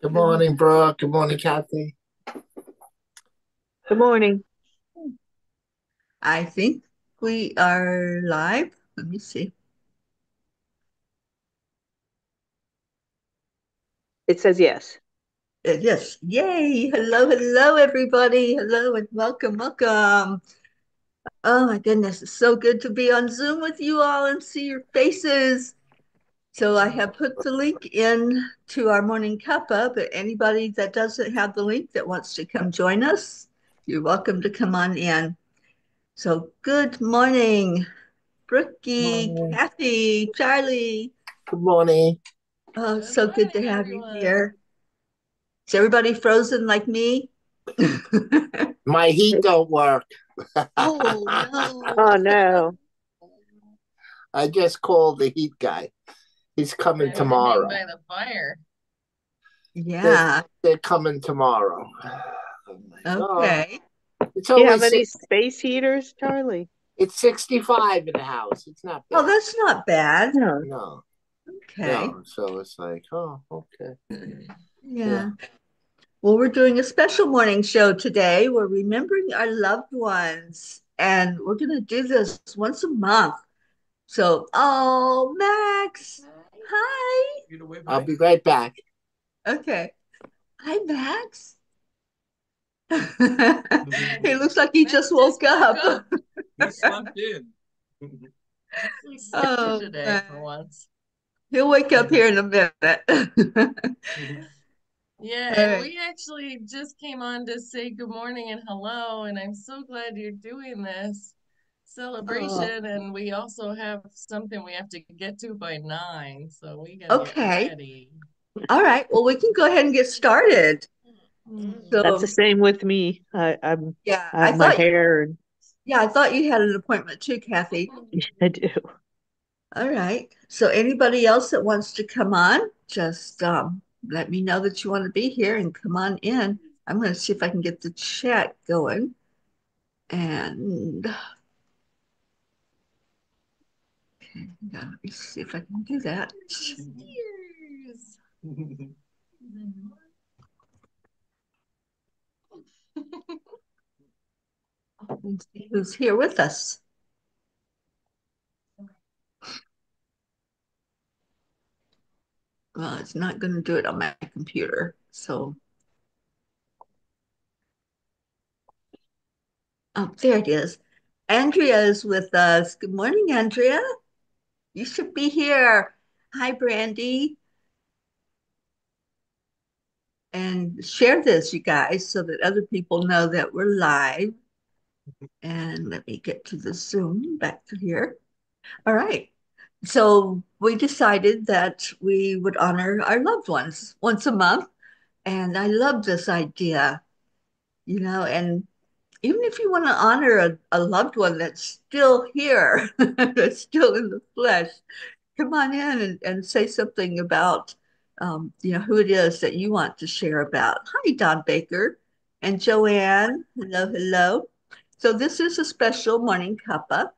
Good morning, Brooke. Good morning, Kathy. Good morning. I think we are live. Let me see. It says yes. Yes. Yay. Hello, hello, everybody. Hello and welcome, welcome. Oh my goodness. It's so good to be on Zoom with you all and see your faces. So I have put the link in to our morning cuppa, but anybody that doesn't have the link that wants to come join us, you're welcome to come on in. So good morning, Brookie, Morning. Kathy, Charlie. Good morning. Oh, Good so good to morning, have you everyone. here. Is everybody frozen like me? My heat don't work. Oh no. Oh no. I just called the heat guy. He's coming I need to hang tomorrow. by the fire. They're, Yeah. they're coming tomorrow. I'm like, oh, Okay. it's Do you only have any six. space heaters, Charlie? It's 65 in the house. It's not Oh, bad. that's not bad. No. No, Okay. no. So it's like, oh, okay. Yeah. Yeah. Well, we're doing a special morning show today. We're remembering our loved ones, and we're going to do this once a month. So, oh, Max. Hi. You to wave I'll hi? be right back. Okay. Hi, Max. He looks like he Max just just woke woke up. up. He slept in. Max slept in Oh, today for Max. once. He'll wake up here in a minute. All Yeah, right. we actually just came on to say good morning and hello, and I'm so glad you're doing this Oh, celebration. And we also have something we have to get to by 9, so we gotta get okay. ready. All right. Well, we can go ahead and get started. That's the So, same with me. yeah, I have my hair and I thought you had an appointment too, Kathy. I do. All right. So, anybody else that wants to come on, just let me know that you want to be here and come on in. I'm going to see if I can get the chat going. And okay, yeah, let me see if I can do that. Cheers. Let's see who's here with us. Well, it's not going to do it on my computer. So, oh, there it is. Andrea is with us. Good morning, Andrea. You should be here. Hi, Brandy. And share this, you guys, so that other people know that we're live. And let me get to the Zoom back to here. All right. So we decided that we would honor our loved ones once a month. And I love this idea, and even if you want to honor a loved one that's still here, that's still in the flesh, come on in and say something about, who it is that you want to share about. Hi, Don Baker and Joanne. Hello, hello. So this is a special morning cuppa,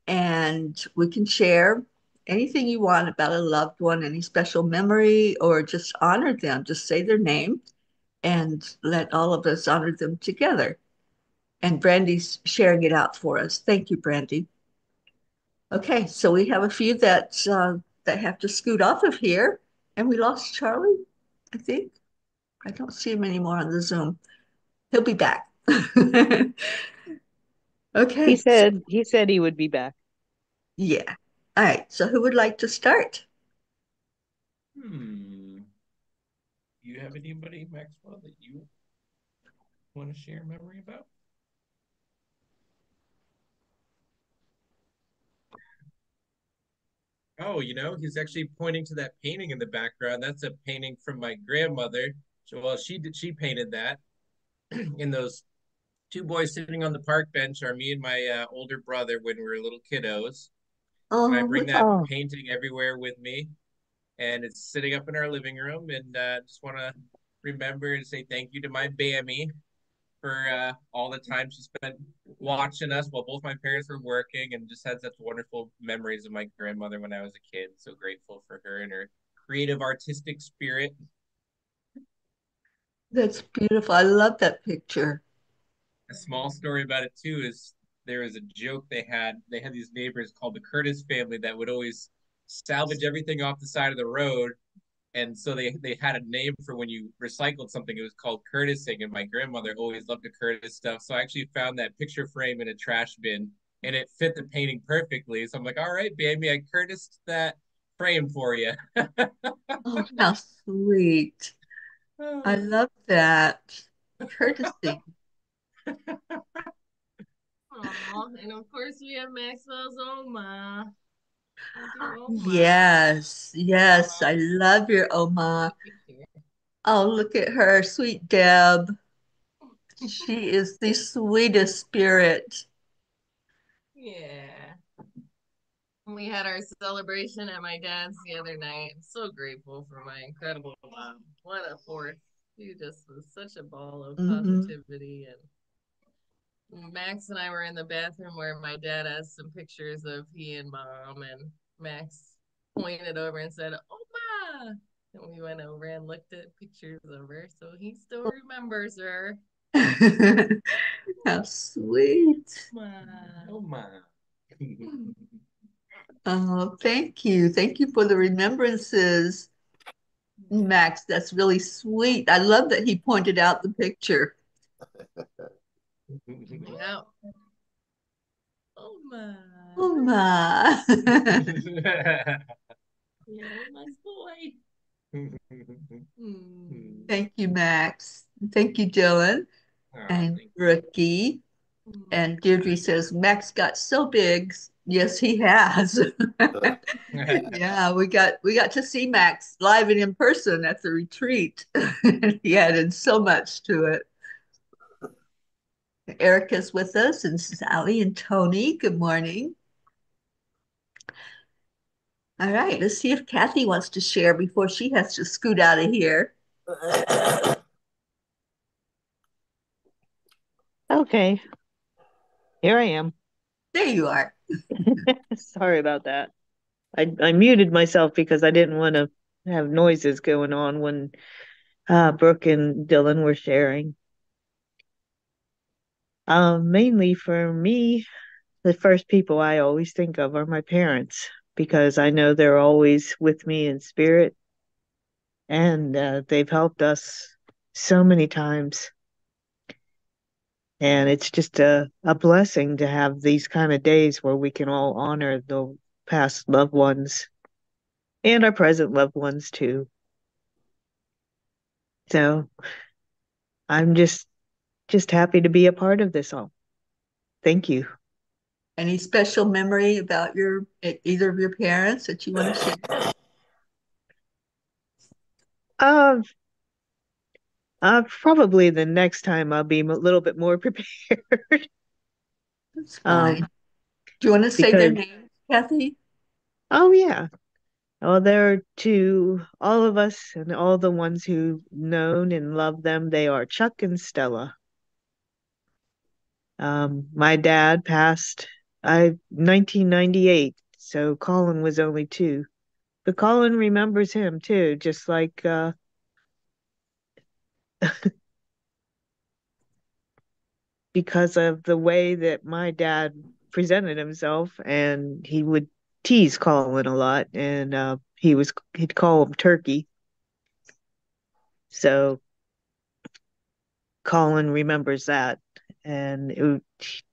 and we can share anything you want about a loved one, any special memory, or just honor them. Just say their name and let all of us honor them together. And Brandy's sharing it out for us. Thank you, Brandy. Okay, so we have a few that have to scoot off of here, and we lost Charlie, I think. I don't see him anymore on the Zoom. He'll be back. He Okay, so said he said he would be back. yeah. All right, so who would like to start? Hmm. You have anybody, Maxwell, that you want to share a memory about? Oh, he's actually pointing to that painting in the background. That's a painting from my grandmother. So, well, she painted that. And those two boys sitting on the park bench are me and my older brother when we were little kiddos. And I Oh, bring that Oh, painting everywhere with me. And it's sitting up in our living room. And just want to remember and say thank you to my Bammy for all the time she spent watching us while both my parents were working, and just had such wonderful memories of my grandmother when I was a kid. So grateful for her and her creative artistic spirit. That's beautiful. I love that picture. A small story about it too is there was a joke they had. They had these neighbors called the Curtis family that would always salvage everything off the side of the road. And so they had a name for when you recycled something. It was called Curtising, and my grandmother always loved to Curtis stuff. So I actually found that picture frame in a trash bin, and it fit the painting perfectly. So I'm like, all right, baby, I Curtised that frame for you. Oh, how sweet. I love that. Courtesy. Aw, and of course we have Maxwell's Oma. Dear Oma. Yes, yes. I love your Oma. Picture. Oh, look at her, sweet Deb. She is the sweetest spirit. Yeah. We had our celebration at my dad's the other night. I'm so grateful for my incredible mom. What a force. She just was such a ball of Hmm. positivity. And Max and I were in the bathroom where my dad has some pictures of he and mom. And Max pointed over and said, Oma. And we went over and looked at pictures of her. So he still remembers her. How sweet. Oma. Oh my. Oh, thank you. Thank you for the remembrances, Max. That's really sweet. I love that he pointed out the picture. Yeah. Oma. Oh my. Yeah, nice boy. Hmm. Thank you, Max. Thank you, Dylan Oh, and thank you. Rookie. And Deirdre says, Max got so big. Yes, he has. Yeah, we got to see Max live and in person at the retreat. He added so much to it. Erica's with us, and Sally and Tony. Good morning. All right, let's see if Kathy wants to share before she has to scoot out of here. Okay, here I am. There you are. Sorry about that. I muted myself because I didn't want to have noises going on when Brooke and Dylan were sharing. Mainly for me, the first people I always think of are my parents because I know they're always with me in spirit, and they've helped us so many times. And it's just a blessing to have these kind of days where we can all honor the past loved ones and our present loved ones too. So I'm just happy to be a part of this all. Thank you. Any special memory about either of your parents that you want to share? Uh, Probably the next time I'll be a little bit more prepared. That's Um, fine. Do you want to say their because names, Kathy? oh yeah, well they're to all of us and all the ones who've known and loved them. They are Chuck and Stella. My dad passed 1998, so Colin was only 2. But Colin remembers him too, just like because of the way that my dad presented himself, and he would tease Colin a lot, and he'd call him Turkey. So Colin remembers that, and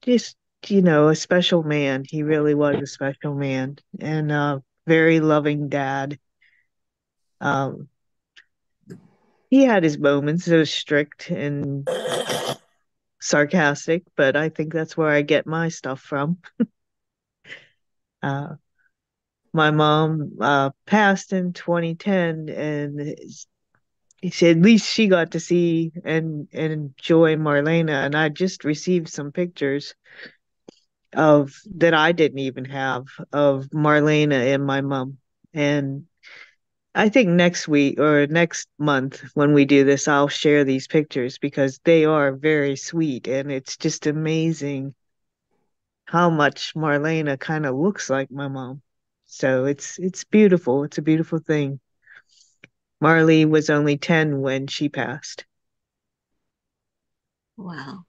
just a special man. He really was a special man, and a very loving dad. Um, he had his moments. It was strict and sarcastic, but I think that's where I get my stuff from. Uh, my mom passed in 2010, and he said at least she got to see and enjoy Marlena. And I just received some pictures of that I didn't even have of Marlena and my mom. And I think next week or next month when we do this, I'll share these pictures because they are very sweet, and it's just amazing how much Marlena kind of looks like my mom. So it's beautiful. It's a beautiful thing. Marley was only 10 when she passed. Wow.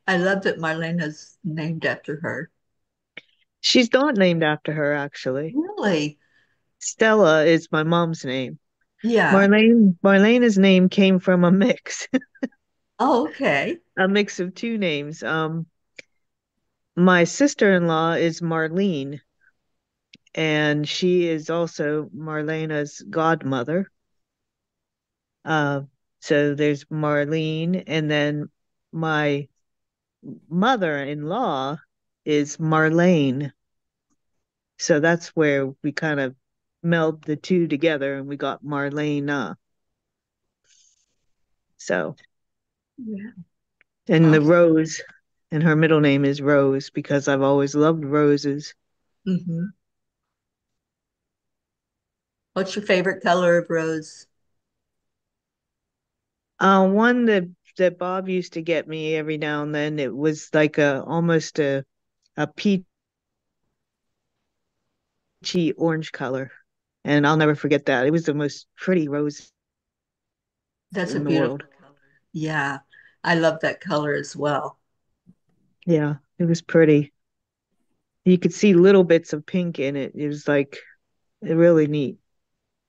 I love that Marlena's named after her. She's not named after her, actually. Really? Stella is my mom's name. Yeah. Marlena's name came from a mix, Oh, okay. a mix of two names. My sister-in-law is Marlene, and she is also Marlena's godmother. Uh, so there's Marlene, and then my mother-in-law is Marlene. So that's where we kind of meld the two together and we got Marlena. So, Yeah. and the Awesome. Rose, and her middle name is Rose because I've always loved roses. Mm-hmm. What's your favorite color of rose? One that Bob used to get me every now and then, it was like almost a peachy orange color. And I'll never forget that. It was the most pretty rose That's a in the beautiful world. color. Yeah. I love that color as well. Yeah, it was pretty. You could see little bits of pink in it. It was like really neat.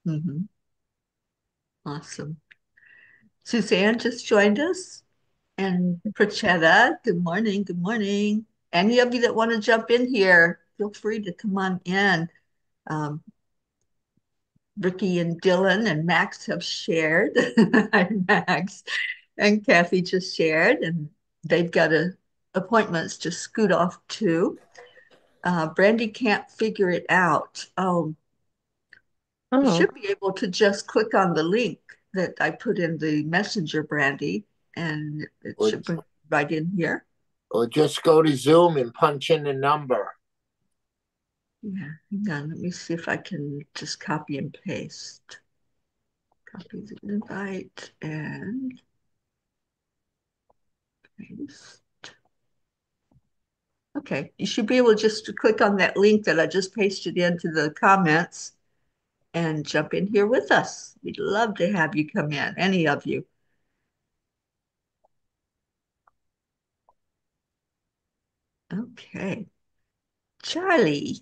Mm-hmm. Awesome. Suzanne just joined us. And Prachetta, good morning. Good morning. Any of you that want to jump in here, feel free to come on in. Um, Ricky and Dylan and Max have shared. Hi, Max. And Kathy just shared, and they've got appointments to scoot off to. Brandy can't figure it out. You Oh, should be able to just click on the link that I put in the messenger, Brandy, and it Or, should bring you right in here. or just go to Zoom and punch in the number. Yeah, hang on. Let me see if I can just copy and paste. Copy the invite and paste. Okay, you should be able just to click on that link that I just pasted into the comments and jump in here with us. We'd love to have you come in, any of you. Okay. Charlie,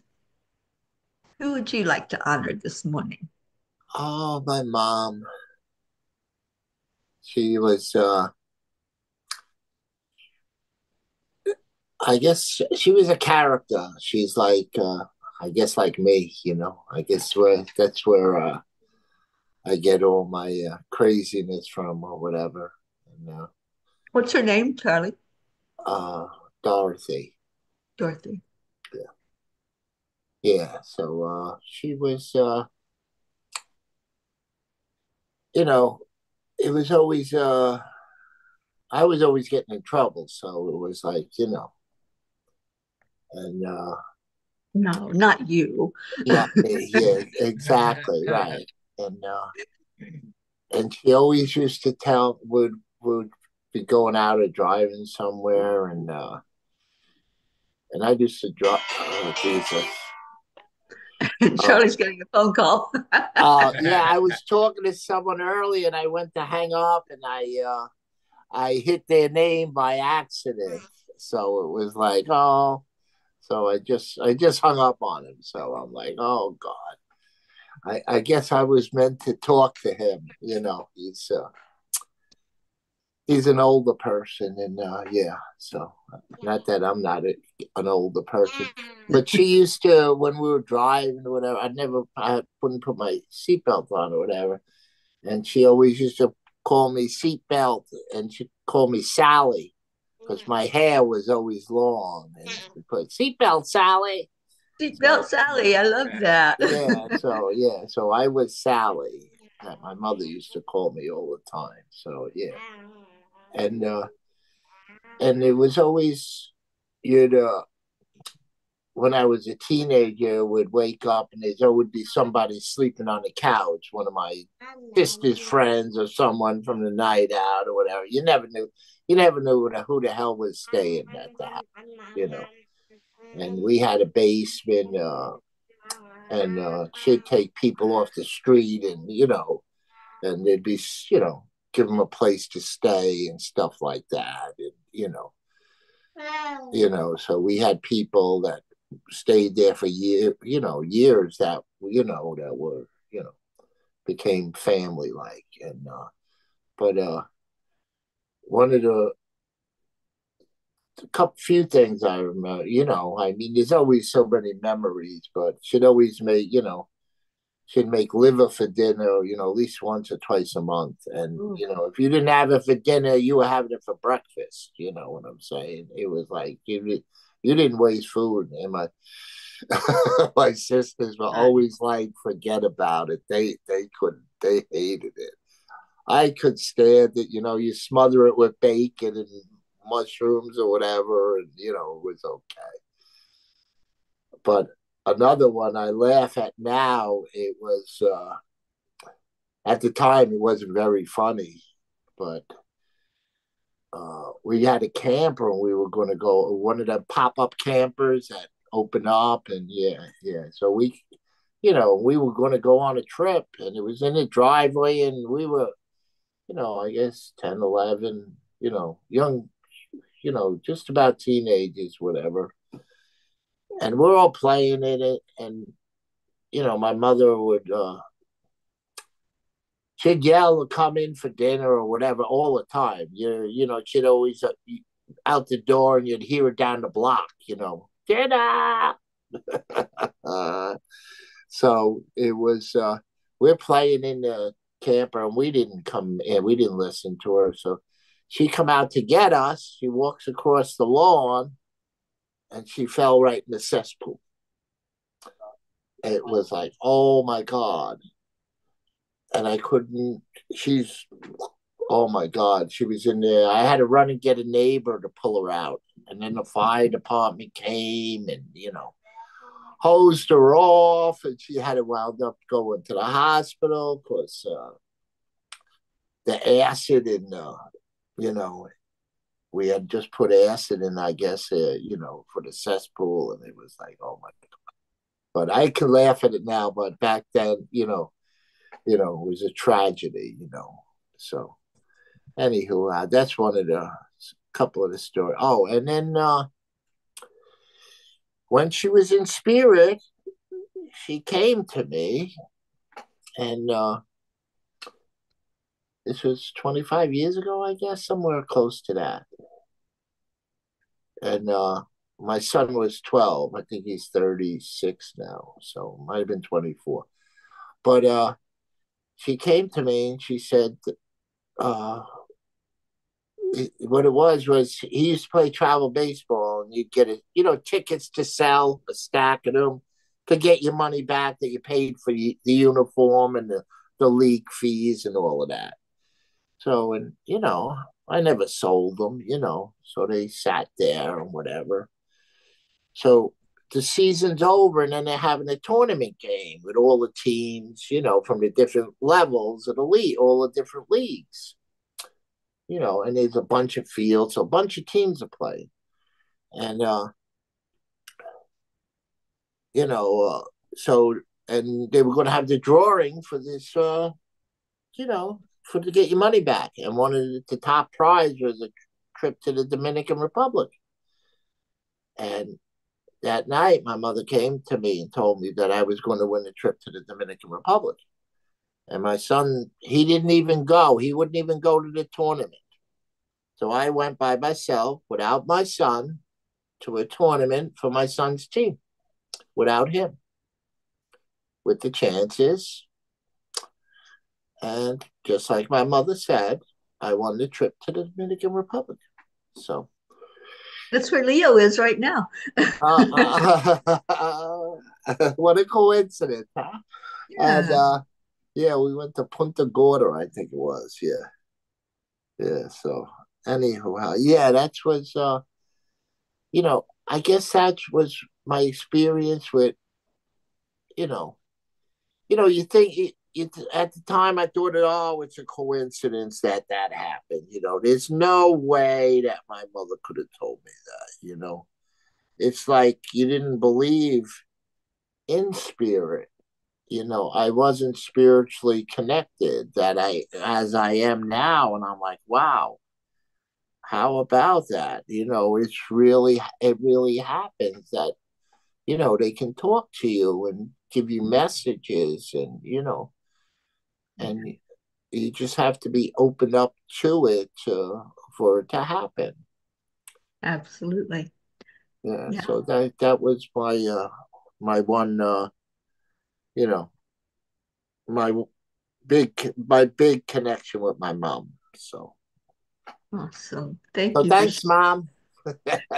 who would you like to honor this morning? Oh, my mom. She was, I guess she was a character. She's like, I guess like me, you know. I guess that's where I get all my craziness from or whatever. And What's her name, Charlie? uh, Dorothy. Dorothy. Yeah. Yeah. So she was, you know, it was always, I was always getting in trouble. So it was like, you know, and No, not you. yeah, yeah, exactly, right. And she always used to tell would be going out or driving somewhere, and I used to drop. Oh Jesus! Uh, Charlie's getting a phone call. yeah, I was talking to someone earlier, and I went to hang up, and I hit their name by accident, so it was like, oh, so I just hung up on him. So I'm like, oh God, I guess I was meant to talk to him. You know, he's an older person, and yeah, so not that I'm not an older person, but she used to, when we were driving or whatever, I wouldn't put my seatbelt on or whatever, and she always used to call me seatbelt, and she'd call me Sally because my hair was always long, and she put seatbelt Sally. Seatbelt So Sally, I love that. so I was Sally that my mother used to call me all the time. So yeah, and it was always, you'd when I was a teenager, would wake up and there's always be somebody sleeping on the couch, one of my sister's friends or someone from the night out or whatever. You never knew who the hell was staying at the house, you know. And we had a basement, and she'd take people off the street, and and they'd be, give them a place to stay and stuff like that. And So we had people that stayed there for years that that were became family like. And but one of the few things I remember, I mean, there's always so many memories, but she'd always make, she'd make liver for dinner, at least once or twice a month. And, if you didn't have it for dinner, you were having it for breakfast. You know what I'm saying? It was like, you didn't waste food. And my sisters were always like, forget about it. They couldn't, they hated it. I could stand it, you smother it with bacon and mushrooms or whatever, and it was okay. But another one I laugh at now, it was at the time it wasn't very funny, but we had a camper and we were going to go one of the pop-up campers that open up, and so we were going to go on a trip, and it was in the driveway, and we were I guess 10, 11, young, just about teenagers, whatever. And we're all playing in it. And, my mother would, she'd yell, come in for dinner or whatever all the time. She'd always out the door, and you'd hear it down the block, dinner. So it was, we're playing in the camper, and we didn't come in, we didn't listen to her. So she come out to get us. She walks across the lawn, and she fell right in the cesspool. It was like, oh my God. And I couldn't, oh my God, she was in there. I had to run and get a neighbor to pull her out. And then the fire department came and, hosed her off, and she had to wound up going to the hospital because the acid in, we had just put acid in, I guess, for the cesspool, and it was like, oh my God. But I can laugh at it now, but back then, it was a tragedy, So, anywho, that's one of the couple of the stories. Oh, and then when she was in spirit, she came to me, and this was 25 years ago, I guess, somewhere close to that. And my son was 12. I think he's 36 now, so might have been 24. But she came to me and she said, what it was he used to play travel baseball, and you'd get tickets to sell, a stack of them to get your money back that you paid for the uniform and the league fees and all of that. So, and I never sold them, so they sat there and whatever. So the season's over, and then they're having a tournament game with all the teams, from the different levels of the league, all the different leagues, and there's a bunch of fields, so a bunch of teams are playing. And, so, and they were going to have the drawing for this, to get your money back. And one of the top prize was a trip to the Dominican Republic. And that night, my mother came to me and told me that I was going to win the trip to the Dominican Republic. And my son, he didn't even go. He wouldn't even go to the tournament. So I went by myself without my son to a tournament for my son's team without him, with the chances. And just like my mother said, I won the trip to the Dominican Republic. So that's where Leo is right now. What a coincidence, huh? Yeah. And we went to Punta Gorda, I think it was. Yeah. So anyhow, that was I guess that was my experience with, you think at the time I thought, it's a coincidence that happened. There's no way that my mother could have told me that. It's like you didn't believe in spirit. I wasn't spiritually connected as I am now, and I'm like, wow, how about that? It really happens that, they can talk to you and give you messages, and, and you just have to be open up to it for it to happen. Absolutely. Yeah. Yeah. So that was my one, you know, my my big connection with my mom. Awesome. Thank So you for thanks, Mom.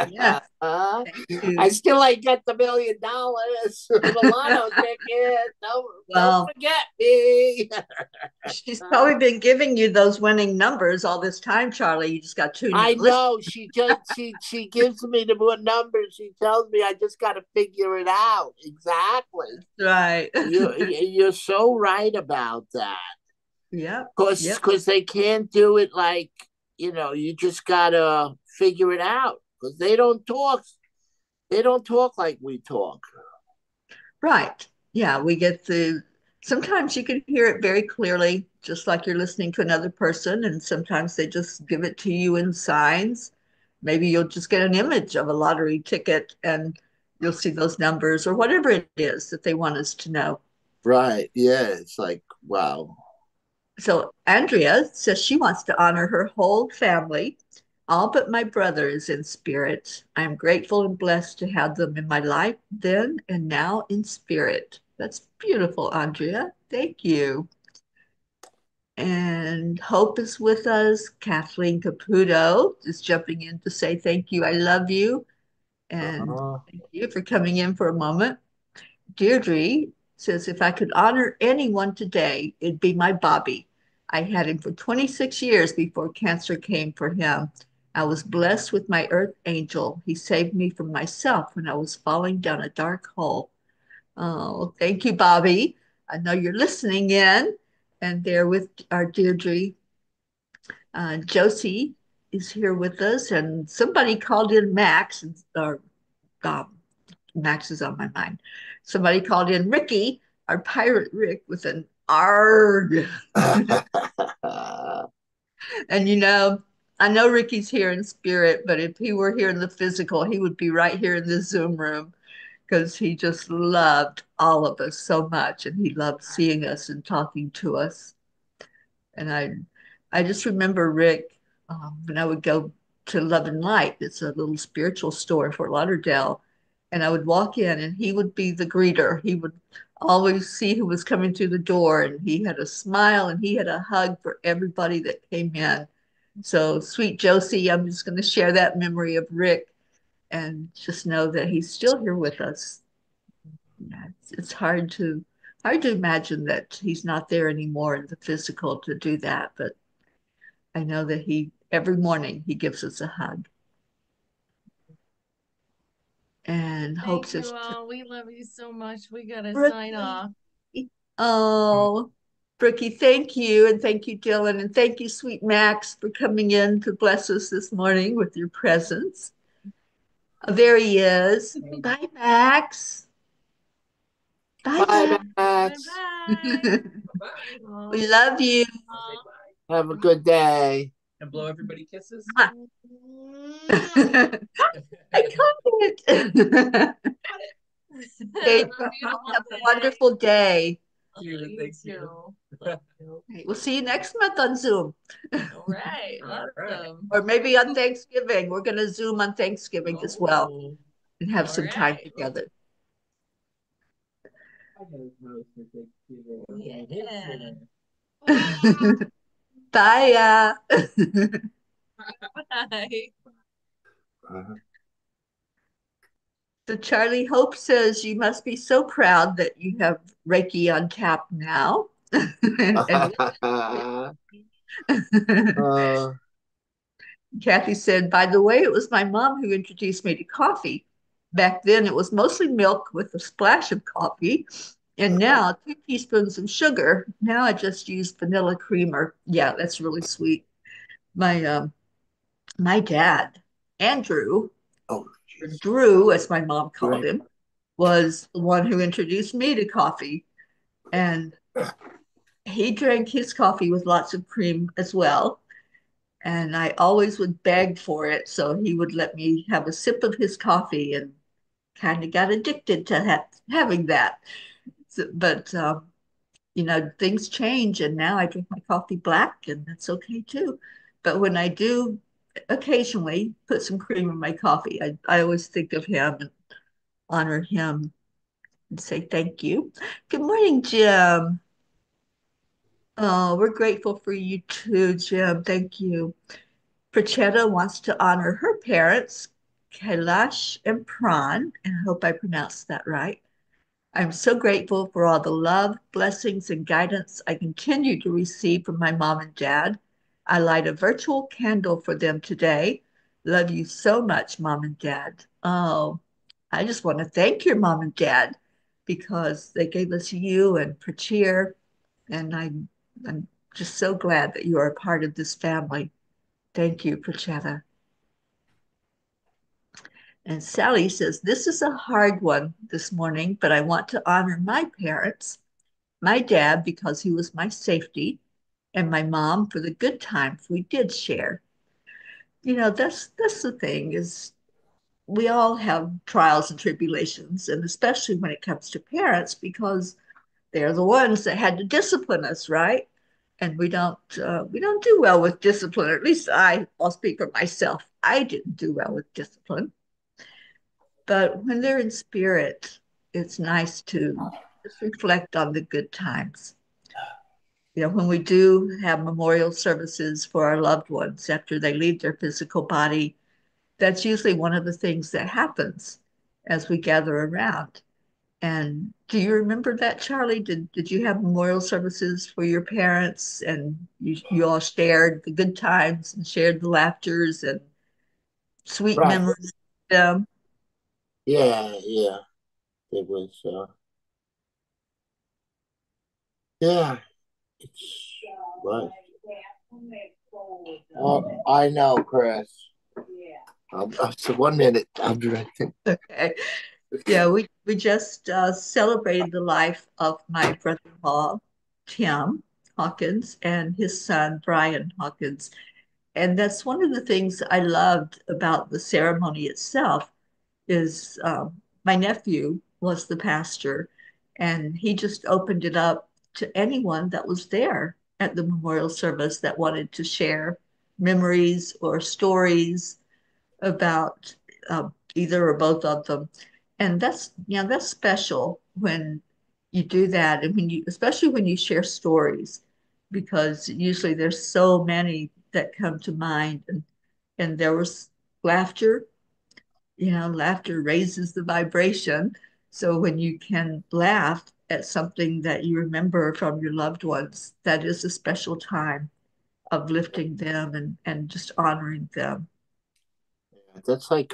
yes, thank I you. still ain't got the $1 million, the lotto ticket. Don't Well, forget me. she's probably been giving you those winning numbers all this time, Charlie. You just got tuned in I to listen. know she gives me the numbers. She tells me I just got to figure it out. Exactly. Right. You're so right about that. Yep. Yep. Because they can't do it like, you just gotta figure it out. Because they don't talk like we talk. Right. Yeah, we get sometimes you can hear it very clearly, just like you're listening to another person, and sometimes they just give it to you in signs. Maybe you'll just get an image of a lottery ticket and you'll see those numbers or whatever it is that they want us to know. Right. Yeah. It's like, wow. So Andrea says she wants to honor her whole family, all but my brothers in spirit. I am grateful and blessed to have them in my life then and now in spirit. That's beautiful, Andrea. Thank you. And Hope is with us. Kathleen Caputo is jumping in to say thank you. I love you. And Uh, thank you for coming in for a moment. Deirdre says, if I could honor anyone today, it'd be my Bobby. I had him for 26 years before cancer came for him. I was blessed with my earth angel. He saved me from myself when I was falling down a dark hole. Oh, thank you, Bobby. I know you're listening in, and there with our Deirdre. Josie is here with us, and somebody called in Max, or um, Max is on my mind. Somebody called in Ricky, our pirate Rick, with an ARG. And I know Ricky's here in spirit, but if he were here in the physical, he would be right here in the Zoom room because he just loved all of us so much and he loved seeing us and talking to us. And I just remember Rick when I would go to Love and Light. It's a little spiritual store in Fort Lauderdale, and I would walk in, and he would be the greeter. He would always see who was coming through the door, and he had a smile and he had a hug for everybody that came in. So, sweet Josie, I'm just going to share that memory of Rick and just know that he's still here with us. Yeah, it's hard to imagine that he's not there anymore in the physical to do that, but I know that he every morning he gives us a hug. And Hope Thank says, you all. We love you so much. We gotta sign Brookie. off. Oh, Brookie, thank you. And thank you, Dylan. And thank you, sweet Max, for coming in to bless us this morning with your presence. Oh, there he is. Bye, Max. Bye, Bye, Max. Bye Max. bye. We love you. Have a good day. And blow everybody kisses. I caught it. Okay, have a wonderful day. Thank you. Okay, we'll see you next month on Zoom. All right. Awesome. Or maybe on Thanksgiving. We're going to Zoom on Thanksgiving as well Oh. and have All some time right. together. Yeah. Bye. Bye. Uh-huh. So Charlie Hope says you must be so proud that you have Reiki on tap now. and Kathy said, by the way, it was my mom who introduced me to coffee. Back then, it was mostly milk with a splash of coffee. And now, 2 teaspoons of sugar. Now I just use vanilla creamer. Yeah, that's really sweet. My dad, Andrew, oh, or geez. Drew, as my mom called Right. him, was the one who introduced me to coffee. And he drank his coffee with lots of cream as well. And I always would beg for it. So he would let me have a sip of his coffee and kind of got addicted to having that. So, but, things change and now I drink my coffee black and that's okay too. But when I do occasionally put some cream in my coffee, I always think of him and honor him and say thank you. Good morning, Jim. Oh, we're grateful for you too, Jim. Thank you. Prachetta wants to honor her parents, Kailash and Pran, and I hope I pronounced that right. I'm so grateful for all the love, blessings, and guidance I continue to receive from my mom and dad. I light a virtual candle for them today. Love you so much, mom and dad. Oh, I just want to thank your mom and dad because they gave us you and Prachir, and I'm just so glad that you are a part of this family. Thank you, Prachetta. And Sally says, this is a hard one this morning, but I want to honor my parents, my dad because he was my safety, and my mom for the good times we did share. That's the thing is we all have trials and tribulations, and especially when it comes to parents because they're the ones that had to discipline us, right? And we don't do well with discipline. Or at least I'll speak for myself. I didn't do well with discipline, but when they're in spirit, it's nice to just reflect on the good times. When we do have memorial services for our loved ones after they leave their physical body, that's usually one of the things that happens as we gather around. And do you remember that, Charlie? Did you have memorial services for your parents and you all shared the good times and shared the laughters and sweet Right. memories of them? Yeah, yeah. It was, yeah, it's, right. Oh, I know, Chris. So 1 minute, I'm directing. Okay. Yeah, we just celebrated the life of my brother-in-law, Tim Hawkins, and his son, Brian Hawkins. And that's one of the things I loved about the ceremony itself is my nephew was the pastor, and he just opened it up to anyone that was there at the memorial service that wanted to share memories or stories about either or both of them. And that's special when you do that, and especially when you share stories, because usually there's so many that come to mind, and there was laughter. Laughter raises the vibration. So when you can laugh at something that you remember from your loved ones, that is a special time of lifting them and just honoring them. That's like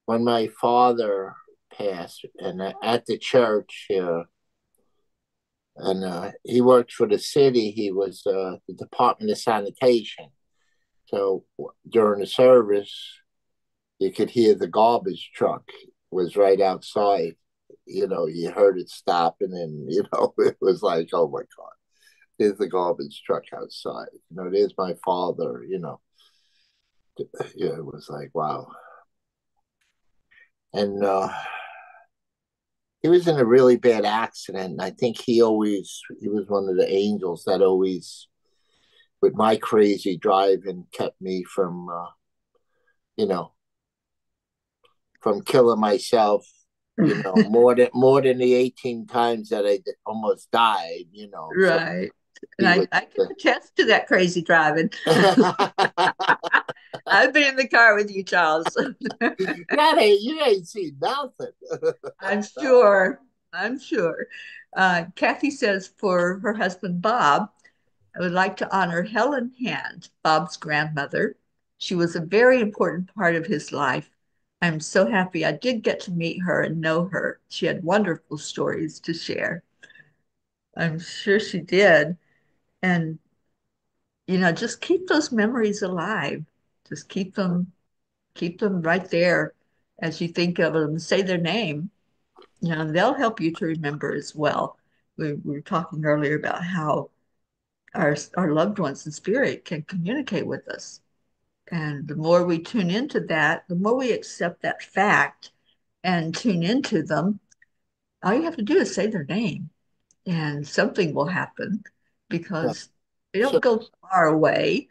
when my father passed, and at the church here, and he worked for the city. He was the Department of Sanitation. So during the service, you could hear the garbage truck was right outside. You heard it stopping, and it was like, oh my God, there's the garbage truck outside. There's my father. Yeah, it was like wow. And he was in a really bad accident. And I think he was one of the angels that always, with my crazy driving, kept me you know, from killing myself. More than the 18 times that I almost died. So Right. And he was. I can attest to that crazy driving. I've been in the car with you, Charles. You ain't seen nothing. I'm sure. I'm sure. Kathy says for her husband, Bob, I would like to honor Helen Hand, Bob's grandmother. She was a very important part of his life. I'm so happy I did get to meet her and know her. She had wonderful stories to share. I'm sure she did. And, just keep those memories alive. Just keep them right there as you think of them, say their name. They'll help you to remember as well. We were talking earlier about how our loved ones in spirit can communicate with us. And the more we tune into that, the more we accept that fact and tune into them, all you have to do is say their name and something will happen Yeah. because they So don't go far away.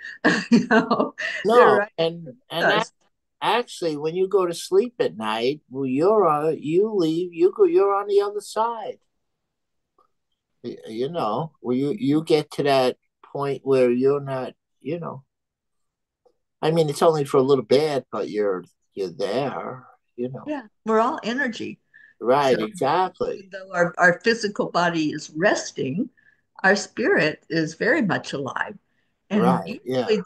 you know, they're no, right with and us. actually, when you go to sleep at night, well, you leave, you're on the other side. You know, where you get to that point where you're not, you know. I mean, it's only for a little bit, but you're there, you know. Yeah, we're all energy. Right, So exactly. even though our physical body is resting, our spirit is very much alive. And Right, yeah, usually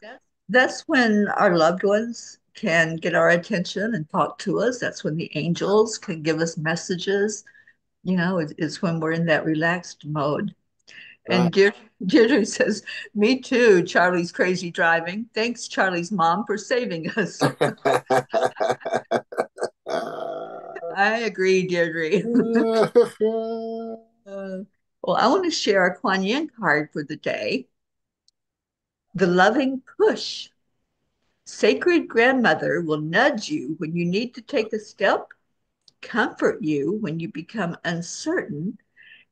that's when our loved ones can get our attention and talk to us. That's when the angels can give us messages. It's when we're in that relaxed mode. right. And Deirdre says, "Me too, Charlie's crazy driving. Thanks, Charlie's mom, for saving us." I agree, Deirdre. Uh, well, I want to share a Kuan Yin card for the day. The loving push. Sacred grandmother will nudge you when you need to take a step, comfort you when you become uncertain,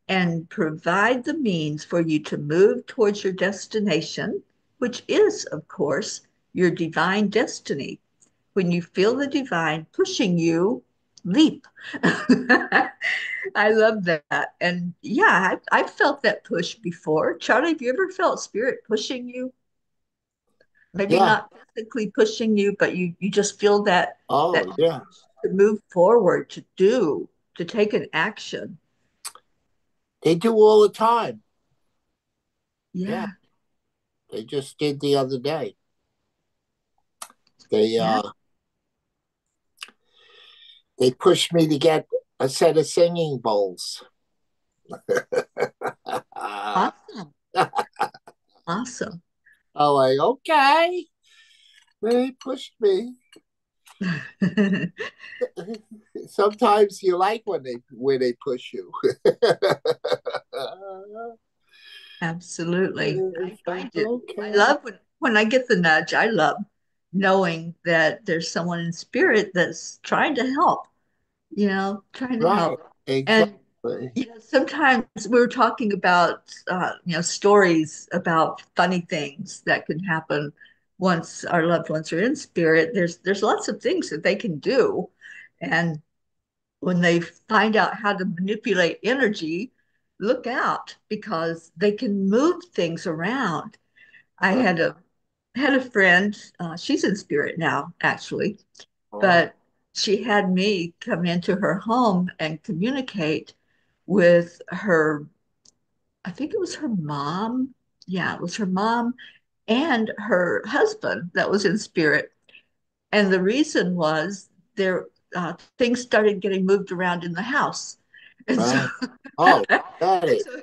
and provide the means for you to move towards your destination, which is, of course, your divine destiny. When you feel the divine pushing you, leap. I love that. And yeah, I've felt that push before. Charlie, have you ever felt spirit pushing you? Maybe Yeah. not physically pushing you, but you just feel that Oh, yeah. to move forward, to take an action. They do all the time. Yeah, Yeah, they just did the other day. They yeah. uh they pushed me to get a set of singing bowls. Awesome. Awesome. I'm like, okay. They pushed me. Sometimes you like when they push you. Absolutely. I It's like, find it. I okay. love when I get the nudge. I love knowing that there's someone in spirit that's trying to help, trying to Right. help. And Exactly. sometimes we were talking about stories about funny things that can happen once our loved ones are in spirit. There's lots of things that they can do. And when they find out how to manipulate energy, look out because they can move things around. I Right. had a friend, she's in spirit now, actually, Oh, but she had me come into her home and communicate with her. I think it was her mom. Yeah, it was her mom and her husband that was in spirit. And the reason was things started getting moved around in the house. And so, right. Oh, and got it. so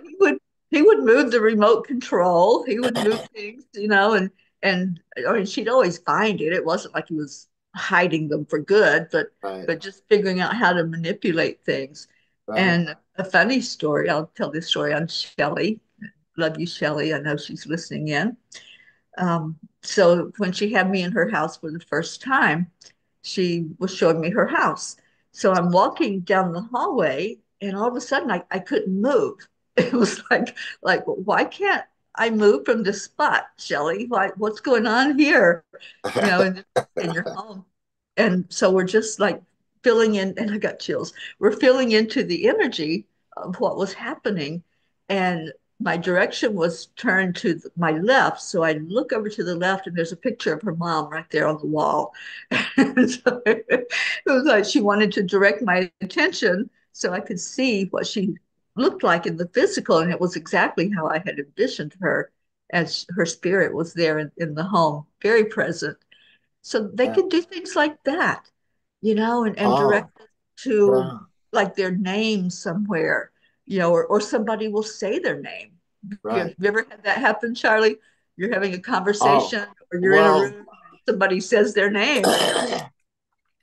he would move the remote control. He would move things, and I mean she'd always find it. It wasn't like he was hiding them for good, but Right. but just figuring out how to manipulate things. Right. And a funny story, I'll tell this story on Shelley. Love you, Shelley. I know she's listening in. So when she had me in her house for the first time, she was showing me her house. So I'm walking down the hallway, and all of a sudden I couldn't move. It was like why can't I move from this spot, Shelley? What's going on here? In your home. And so we're just like filling in, and I got chills. We're filling into the energy of what was happening. And my direction was turned to my left. So I look over to the left, and there's a picture of her mom right there on the wall. And so it was like she wanted to direct my attention so I could see what she looked like in the physical. And it was exactly how I had envisioned her as her spirit was there in the home, very present. So they Yeah. can do things like that, and Oh, direct us to yeah. like their name somewhere, or somebody will say their name. Have Right. you ever had that happen, Charlie? You're having a Oh, conversation or you're in a well, room and somebody says their name and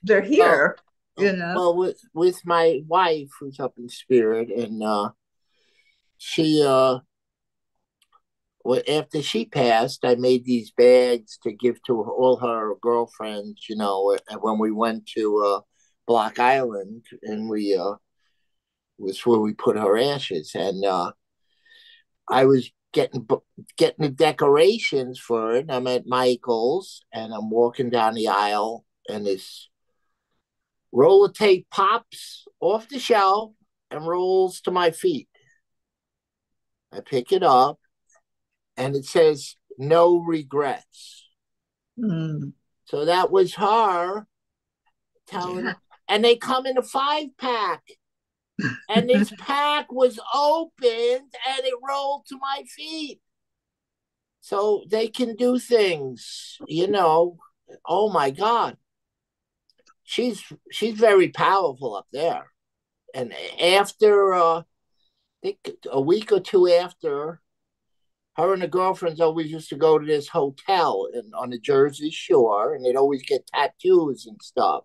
they're well, here, you know? well, with my wife who's up in spirit, and she well, after she passed, I made these bags to give to all her girlfriends, when we went to Block Island, and we was where we put her ashes. And I was getting the decorations for it. I'm at Michael's, and I'm walking down the aisle, and this roll of tape pops off the shelf and rolls to my feet. I pick it up, and it says no regrets. Mm. So that was her telling, Yeah. and they come in a 5-pack. And this pack was opened and it rolled to my feet. So they can do things, Oh my God. She's very powerful up there. And after I think a week or two after, her and the girlfriends always used to go to this hotel on the Jersey Shore, and they'd always get tattoos and stuff.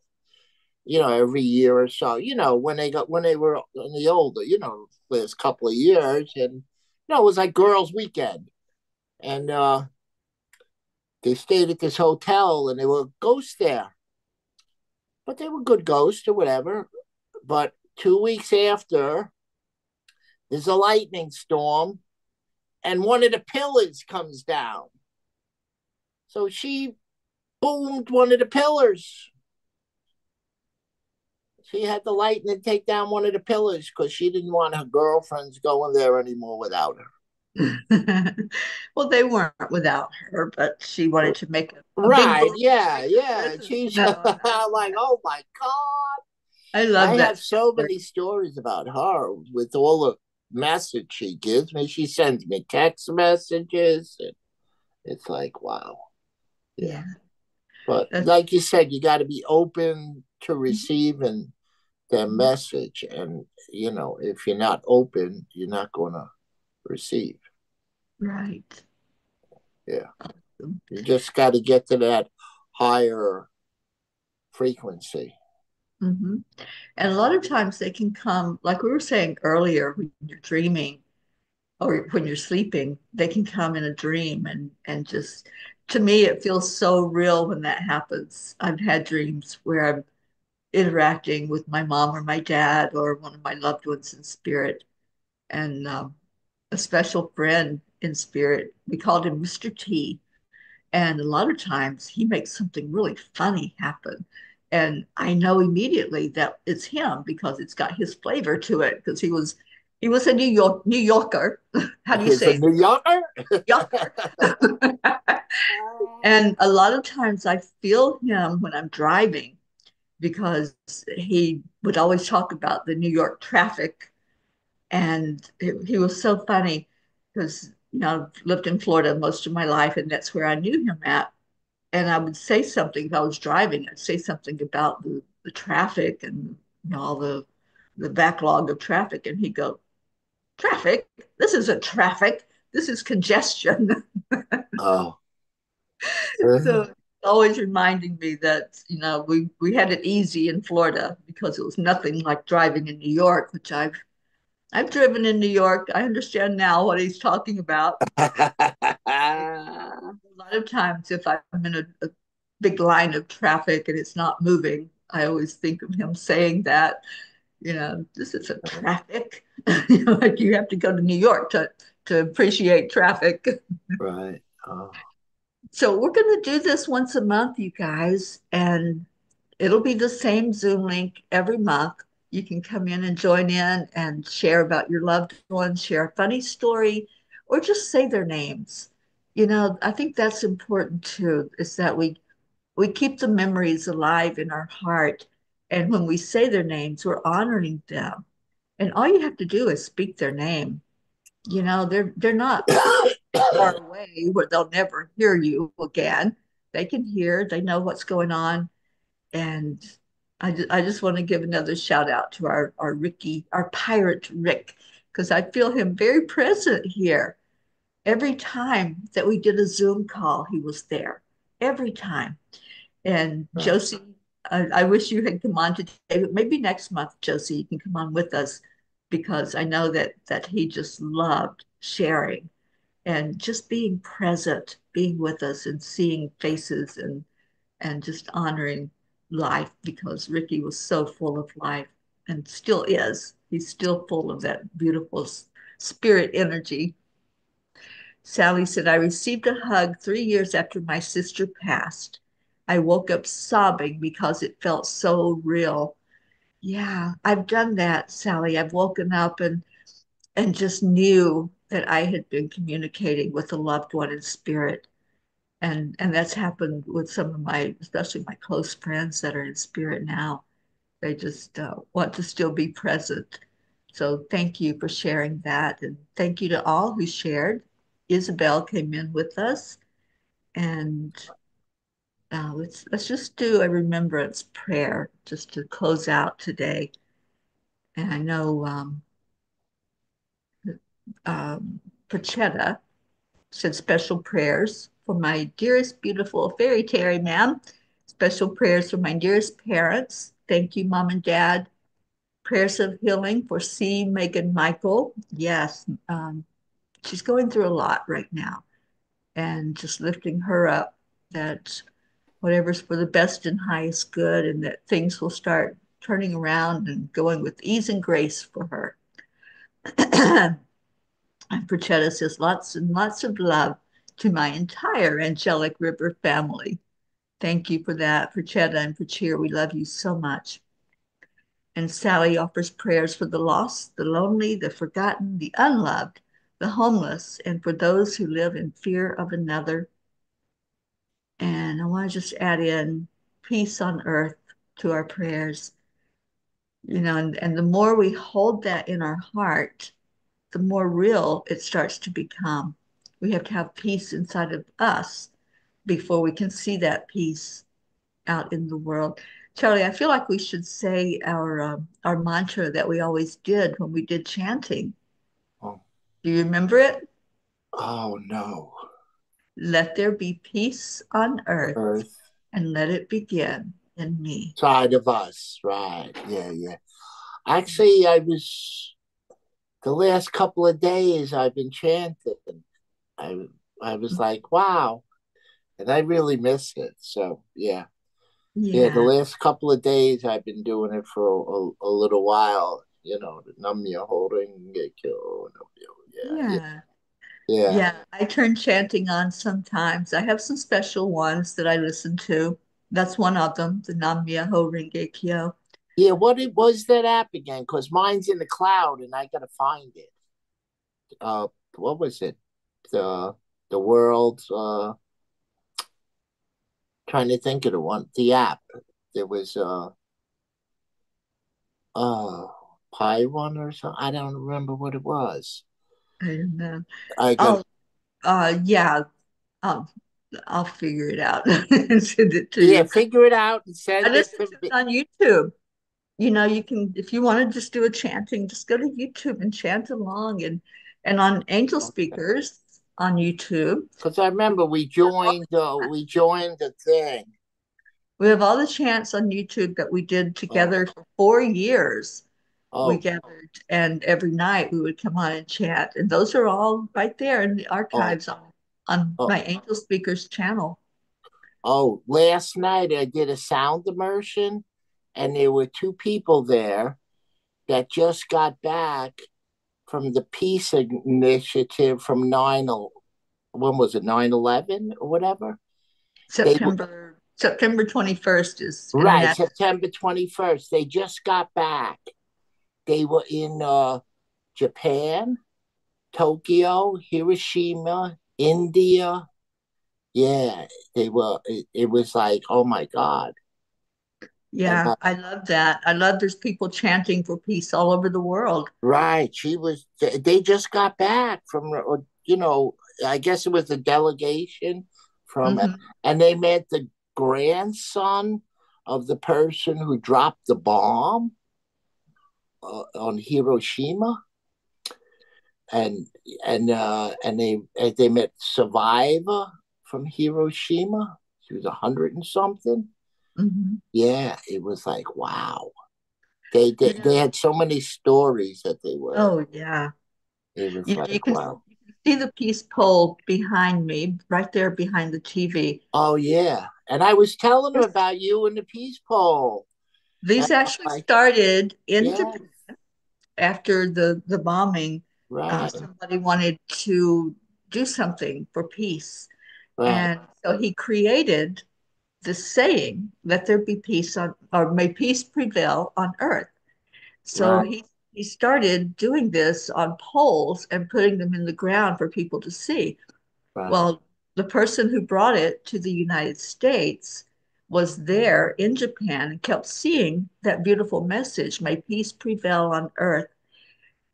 Every year or so. When they were in the older, last couple of years, and it was like girls' weekend, and they stayed at this hotel, and there were ghosts there, but they were good ghosts or whatever. But 2 weeks after, there's a lightning storm, and one of the pillars comes down. So she boomed one of the pillars. She had the lightning take down one of the pillars because she didn't want her girlfriends going there anymore without her. Well, they weren't without her, but she wanted to make a big Right. boom. Yeah. Make Yeah. presence. She's No, I love like, that. oh my God. I love I that have so story. many stories about her with all the message she gives me. She sends me text messages. And it's like, wow. Yeah. Yeah, But that's like you said, you got to be open to receiving their mhm. message. And, if you're not open, you're not going to receive. Right. Yeah. You just got to get to that higher frequency. Mm-hmm. And a lot of times they can come, like we were saying earlier, when you're dreaming or when you're sleeping, they can come in a dream and just to me it feels so real when that happens. I've had dreams where I'm interacting with my mom or my dad or one of my loved ones in spirit, and a special friend in spirit. We called him Mr. T. And a lot of times he makes something really funny happen. And I know immediately that it's him because it's got his flavor to it because he was a New Yorker. How do you He's a say New Yorker. it? Yorker. And a lot of times I feel him when I'm driving because he would always talk about the New York traffic. And he was so funny because, I've lived in Florida most of my life, and that's where I knew him at. And I would say something if I was driving. I'd say something about the traffic and all the backlog of traffic, and he'd go, "Traffic? This isn't traffic. This is congestion." Oh. So always reminding me that we had it easy in Florida because it was nothing like driving in New York, which I've driven in New York. I understand now what he's talking about. A lot of times, if I'm in a big line of traffic and it's not moving, I always think of him saying that, this is a traffic. Like you have to go to New York to appreciate traffic. Right. Oh. So we're going to do this once a month, you guys, and it'll be the same Zoom link every month. You can come in and join in and share about your loved ones, share a funny story, or just say their names. I think that's important too, is that we keep the memories alive in our heart. And when we say their names, we're honoring them. And all you have to do is speak their name. They're not far away where they'll never hear you again. They can hear, they know what's going on. And I just want to give another shout out to our Ricky, our pirate Rick, because I feel him very present here. Every time that we did a Zoom call, he was there. Every time. And Josie, I wish you had come on today, but maybe next month, Josie, you can come on with us because I know that he just loved sharing. and just being present, being with us and seeing faces and just honoring life because Ricky was so full of life and still is. He's still full of that beautiful spirit energy. Sally said, I received a hug 3 years after my sister passed. I woke up sobbing because it felt so real. Yeah, I've done that, Sally. I've woken up and just knew that I had been communicating with a loved one in spirit. And that's happened with some of my, especially my close friends that are in spirit now. They just want to still be present. So thank you for sharing that. And thank you to all who shared. Isabel came in with us. And let's just do a remembrance prayer just to close out today. And I know Pachetta said special prayers for my dearest, beautiful fairy Terry, ma'am. Special prayers for my dearest parents. Thank you, Mom and Dad. Prayers of healing for C. Megan Michael. Yes, she's going through a lot right now. And just lifting her up that whatever's for the best and highest good, and that things will start turning around and going with ease and grace for her. And Perchetta says, lots and lots of love to my entire Angelic River family. Thank you for that, Perchetta and Percheer. We love you so much. And Sally offers prayers for the lost, the lonely, the forgotten, the unloved, the homeless, and for those who live in fear of another. And I want to just add in peace on earth to our prayers. And the more we hold that in our heart, the more real it starts to become. We have to have peace inside of us before we can see that peace out in the world. Charlie, I feel like we should say our mantra that we always did when we did chanting. Oh, Do you remember it? oh no. Let there be peace on earth Earth and let it begin in me. side of us, right? Yeah, yeah. Actually, the last couple of days I've been chanting. I I was like, wow, and I really miss it. So yeah, yeah. The Yeah, last couple of days I've been doing it for a little while. The numb your holding, get killed. Yeah, yeah, yeah. yeah. Yeah, I turn chanting on sometimes. I have some special ones that I listen to. That's one of them, the Nam Myoho Renge Kyo. Yeah, what it was that app again? Because mine's in the cloud and I gotta find it. Uh, what was it? The the world. Trying to think of the app. There was uh Pi one or something. I don't remember what it was. And I got oh, yeah, I'll, I'll figure it out and send it to yeah, you. figure it out and I send it listen to to it me. on YouTube. You can, if you want to just do a chanting, just go to YouTube and chant along and on Angel Speakers on YouTube. Because I remember we joined the thing. We have all the chants on YouTube that we did Oh, together for 4 years. We oh, gathered, and every night we would come on and chat. And those are all right there in the oh, archives on oh, my Angel Speakers channel. oh. Last night I did a sound immersion, and there were two people there that just got back from the peace initiative from when was it, 9/11 or whatever. They were September 21st is right, International. September 21st. They just got back. They were in Japan, Tokyo, Hiroshima, India. Yeah, they were. It was like, oh my God. And Yeah, I love that. I love there's people chanting for peace all over the world. right, they just got back from, I guess it was a delegation from, Hmm. and they met the grandson of the person who dropped the bomb on Hiroshima, and they met Survivor from Hiroshima. She was 100 and something. Hmm. Yeah, it was like wow. They You they know, had so many stories that they were. oh yeah. It was You like can wow. see the peace pole behind me, right there behind the TV. Oh yeah. And I was telling him about you and the peace pole. These And I'm actually like, started in yeah, Japan after the bombing. right, Somebody wanted to do something for peace. right, And so he created the saying, let there be peace on, or may peace prevail on earth. So right, he started doing this on poles and putting them in the ground for people to see. right, Well, the person who brought it to the United States was there in Japan and kept seeing that beautiful message, may peace prevail on earth.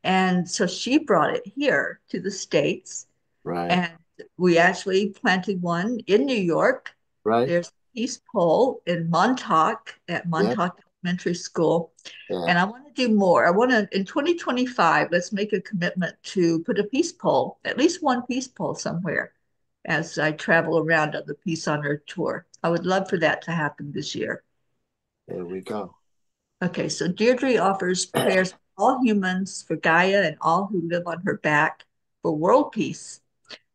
And so she brought it here to the States. right, And we actually planted one in New York. right. There's a peace pole in Montauk at Yeah, Montauk Elementary School. yeah. And I want to do more. I want to, in 2025, let's make a commitment to put a peace pole, at least one peace pole somewhere as I travel around on the Peace on Earth tour. I would love for that to happen this year. There we go. Okay, so Deirdre offers prayers for all humans, for Gaia and all who live on her back, for world peace,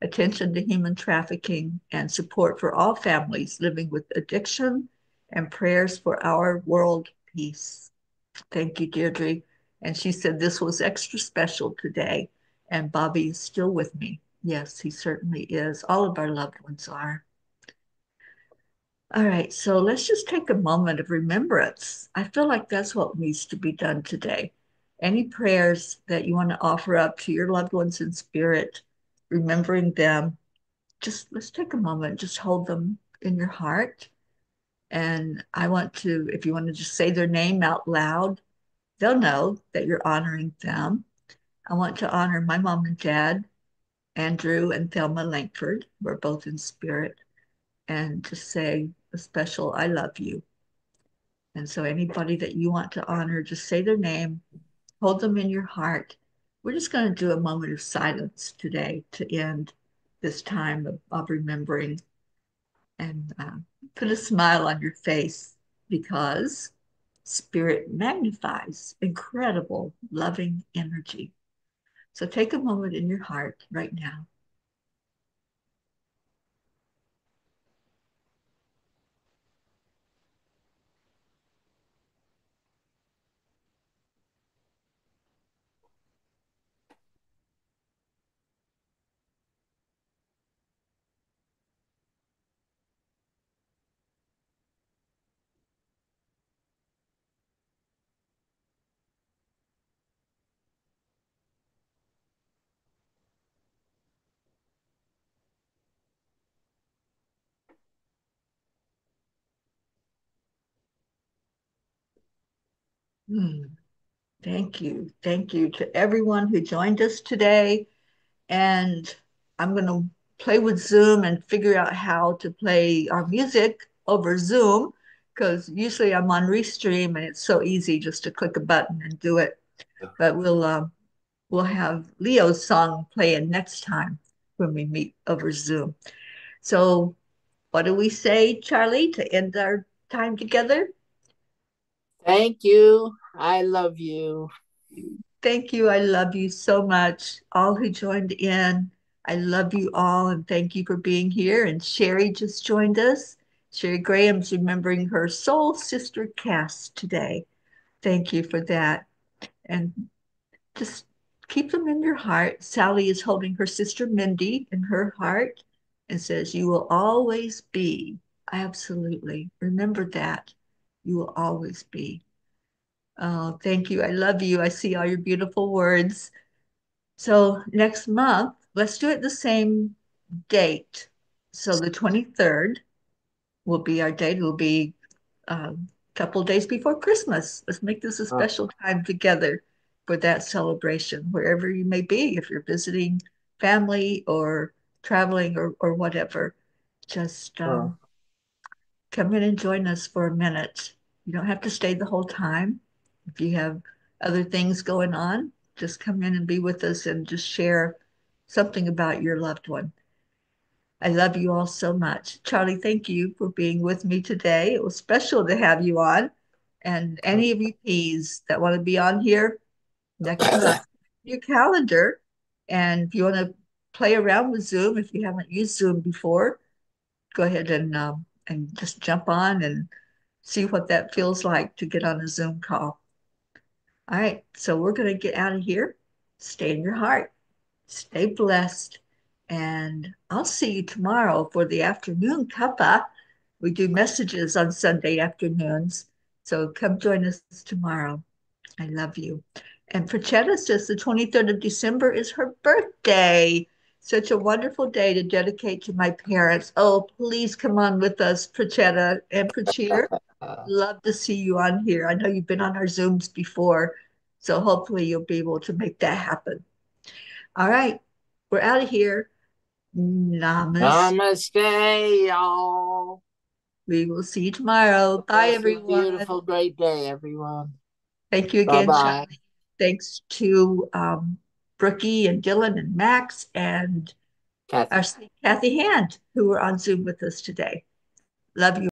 attention to human trafficking, and support for all families living with addiction, and prayers for our world peace. Thank you, Deirdre. And she said this was extra special today. And Bobby is still with me. Yes, he certainly is. All of our loved ones are. All right, so let's just take a moment of remembrance. I feel like that's what needs to be done today. Any prayers that you want to offer up to your loved ones in spirit, remembering them, just let's take a moment, just hold them in your heart. And I want to, if you want to just say their name out loud, they'll know that you're honoring them. I want to honor my mom and dad, Andrew and Thelma Langford. We're both in spirit, and to say a special I love you. And so, anybody that you want to honor, just say their name, hold them in your heart. We're just going to do a moment of silence today to end this time of remembering and put a smile on your face because spirit magnifies incredible loving energy. So take a moment in your heart right now. Hmm. Thank you. Thank you to everyone who joined us today. And I'm going to play with Zoom and figure out how to play our music over Zoom because usually I'm on Restream and it's so easy just to click a button and do it. But we'll have Leo's song playing next time when we meet over Zoom. So what do we say, Charlie, to end our time together? Thank you. I love you. Thank you. I love you so much. All who joined in, I love you all and thank you for being here. And Sherry just joined us. Sherry Graham's remembering her soul sister Cass today. Thank you for that. And just keep them in your heart. Sally is holding her sister Mindy in her heart and says, you will always be. Absolutely. Remember that. You will always be. Oh, thank you. I love you. I see all your beautiful words. So next month, let's do it the same date. So the 23rd will be our date. It'll be a couple days before Christmas. Let's make this a special time together for that celebration, wherever you may be, if you're visiting family or traveling or whatever. Just come in and join us for a minute. You don't have to stay the whole time. If you have other things going on, just come in and be with us and just share something about your loved one. I love you all so much. Charlie, thank you for being with me today. It was special to have you on. And any of you P's that want to be on here next month, your calendar. And if you want to play around with Zoom. If you haven't used Zoom before, go ahead and just jump on and see what that feels like to get on a Zoom call. All right, so we're going to get out of here. Stay in your heart, stay blessed, and I'll see you tomorrow for the afternoon cuppa. We do messages on Sunday afternoons, so come join us tomorrow. I love you. And Prachetta says the 23rd of December is her birthday. Such a wonderful day to dedicate to my parents. Oh, please come on with us, Prachetta and Prachir. Love to see you on here. I know you've been on our Zooms before, so hopefully you'll be able to make that happen. All right, we're out of here. Namaste. Namaste, y'all. We will see you tomorrow. Bye, everyone. Beautiful, great day, everyone. Thank you again, Bye-bye. Shelley. Thanks to Brookie and Dylan and Max and Kathy. our Kathy Hand, who were on Zoom with us today. Love you.